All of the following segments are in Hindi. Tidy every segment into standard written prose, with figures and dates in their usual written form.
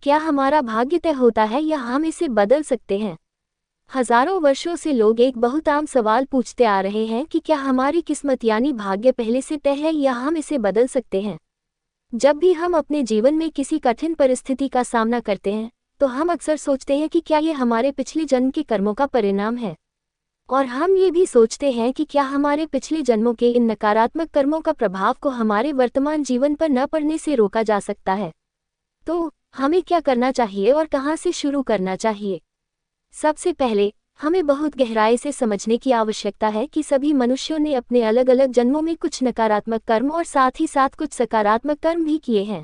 क्या हमारा भाग्य तय होता है या हम इसे बदल सकते हैं? हजारों वर्षों से लोग एक बहुत आम सवाल पूछते आ रहे हैं कि क्या हमारी किस्मत यानी भाग्य पहले से तय है या हम इसे बदल सकते हैं। जब भी हम अपने जीवन में किसी कठिन परिस्थिति का सामना करते हैं, तो हम अक्सर सोचते हैं कि क्या ये हमारे पिछले जन्म के कर्मों का परिणाम है। और हम ये भी सोचते हैं कि क्या हमारे पिछले जन्मों के इन नकारात्मक कर्मों का प्रभाव को हमारे वर्तमान जीवन पर न पड़ने से रोका जा सकता है। तो हमें क्या करना चाहिए और कहाँ से शुरू करना चाहिए? सबसे पहले हमें बहुत गहराई से समझने की आवश्यकता है कि सभी मनुष्यों ने अपने अलग अलग जन्मों में कुछ नकारात्मक कर्म और साथ ही साथ कुछ सकारात्मक कर्म भी किए हैं।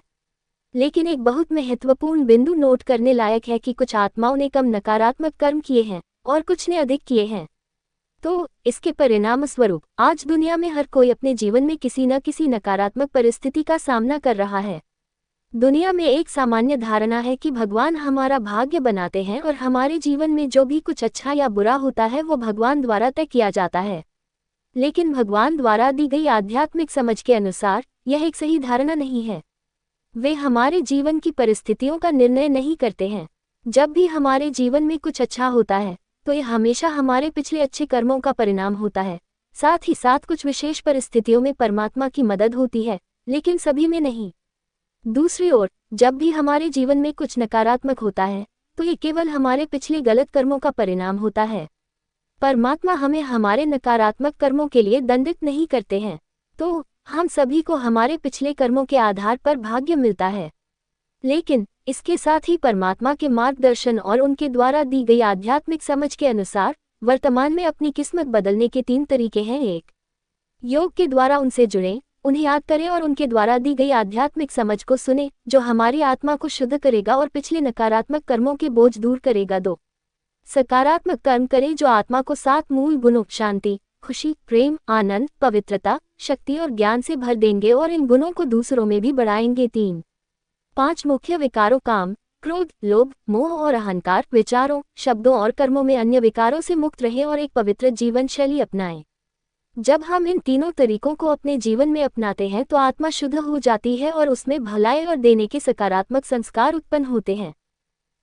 लेकिन एक बहुत महत्वपूर्ण बिंदु नोट करने लायक है कि कुछ आत्माओं ने कम नकारात्मक कर्म किए हैं और कुछ ने अधिक किए हैं। तो इसके परिणाम स्वरूप आज दुनिया में हर कोई अपने जीवन में किसी न किसी नकारात्मक परिस्थिति का सामना कर रहा है। दुनिया में एक सामान्य धारणा है कि भगवान हमारा भाग्य बनाते हैं और हमारे जीवन में जो भी कुछ अच्छा या बुरा होता है वो भगवान द्वारा तय किया जाता है। लेकिन भगवान द्वारा दी गई आध्यात्मिक समझ के अनुसार यह एक सही धारणा नहीं है। वे हमारे जीवन की परिस्थितियों का निर्णय नहीं करते हैं। जब भी हमारे जीवन में कुछ अच्छा होता है तो यह हमेशा हमारे पिछले अच्छे कर्मों का परिणाम होता है। साथ ही साथ कुछ विशेष परिस्थितियों में परमात्मा की मदद होती है, लेकिन सभी में नहीं। दूसरी ओर जब भी हमारे जीवन में कुछ नकारात्मक होता है तो ये केवल हमारे पिछले गलत कर्मों का परिणाम होता है। परमात्मा हमें हमारे नकारात्मक कर्मों के लिए दंडित नहीं करते हैं। तो हम सभी को हमारे पिछले कर्मों के आधार पर भाग्य मिलता है। लेकिन इसके साथ ही परमात्मा के मार्गदर्शन और उनके द्वारा दी गई आध्यात्मिक समझ के अनुसार वर्तमान में अपनी किस्मत बदलने के 3 तरीके हैं। 1, योग के द्वारा उनसे जुड़ें, उन्हें याद करें और उनके द्वारा दी गई आध्यात्मिक समझ को सुने जो हमारी आत्मा को शुद्ध करेगा और पिछले नकारात्मक कर्मों के बोझ दूर करेगा। 2, सकारात्मक कर्म करें जो आत्मा को 7 मूल गुणों शांति, खुशी, प्रेम, आनंद, पवित्रता, शक्ति और ज्ञान से भर देंगे और इन गुणों को दूसरों में भी बढ़ाएंगे। 3, 5 मुख्य विकारों काम, क्रोध, लोभ, मोह और अहंकार विचारों, शब्दों और कर्मों में अन्य विकारों से मुक्त रहें और एक पवित्र जीवन शैली अपनाएं। जब हम इन तीनों तरीकों को अपने जीवन में अपनाते हैं तो आत्मा शुद्ध हो जाती है और उसमें भलाई और देने के सकारात्मक संस्कार उत्पन्न होते हैं।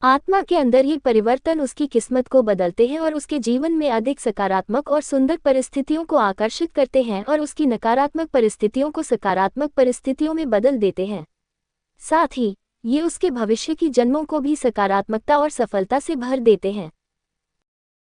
आत्मा के अंदर ये परिवर्तन उसकी किस्मत को बदलते हैं और उसके जीवन में अधिक सकारात्मक और सुंदर परिस्थितियों को आकर्षित करते हैं और उसकी नकारात्मक परिस्थितियों को सकारात्मक परिस्थितियों में बदल देते हैं। साथ ही ये उसके भविष्य की जन्मों को भी सकारात्मकता और सफलता से भर देते हैं।